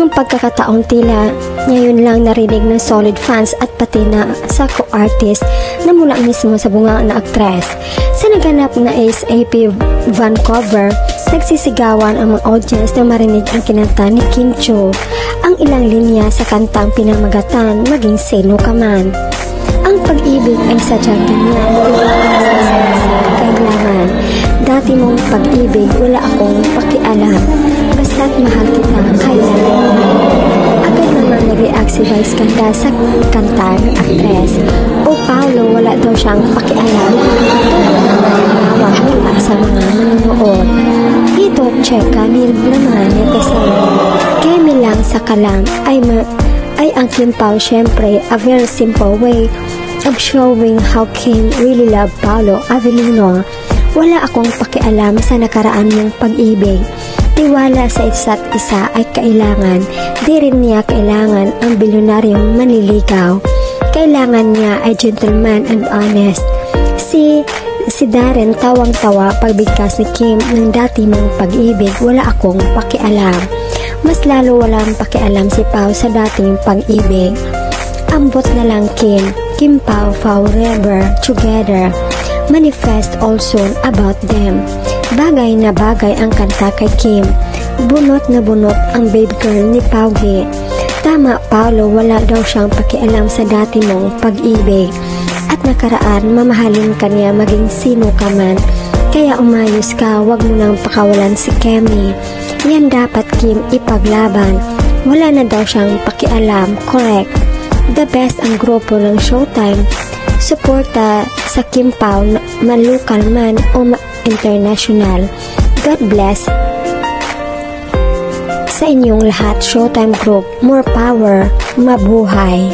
Ang pagkakataong tila ngayon lang narinig ng solid fans at pati na sa co-artist na mula mismo sa bunga na aktres. Sa naganap na ASAP Vancouver, nagsisigawan ang mga audience na marinig ang kinanta ni Kim Chiu. Ang ilang linya sa kantang pinamagatan, maging sino ka man. Ang pag-ibig ay sadyang ganyan, kailangan. Dati mong pag-ibig, wala akong pakialam. Basta't mahal kita, kailangan. Agad naman nag-react si Vice Ganda sa kanta ng aktres. O Paolo, wala daw siyang pakialam. Tawag mula sa mga manonood. Ito, cheka, nilb naman netizen. Kemi lang sa kalam ay ang Kim Pao syempre a very simple way of showing how Kim really love Paolo Avellino. Wala akong pakialam sa nakaraan mong pag-ibig. Tiwala sa isa't isa ay kailangan. Di rin niya kailangan ang bilyonaryong manliligaw. Kailangan niya ay gentleman and honest. Si Darren tawang-tawa pagbigkas ni Kim ng dati mong pag-ibig. Wala akong pakialam. Mas lalo walang pakialam si Pao sa dating pag-ibig. Ambot na lang Kim Pao forever together. Manifest also about them. Bagay na bagay ang kanta kay Kim. Bunot na bunot ang baby girl ni Paugi. Tama, Paolo, wala daw siyang pakialam sa dati mong pag-ibig. At nakaraan, mamahalin ka niya maging sino ka man. Kaya umayos ka, wag mo nang pakawalan si Kemi. Yan dapat Kim ipaglaban. Wala na daw siyang pakialam, correct. The best ang grupo ng Showtime. Suporta sa Kim Pao, man local man o international. God bless sa inyong lahat. Showtime Group, more power, mabuhay.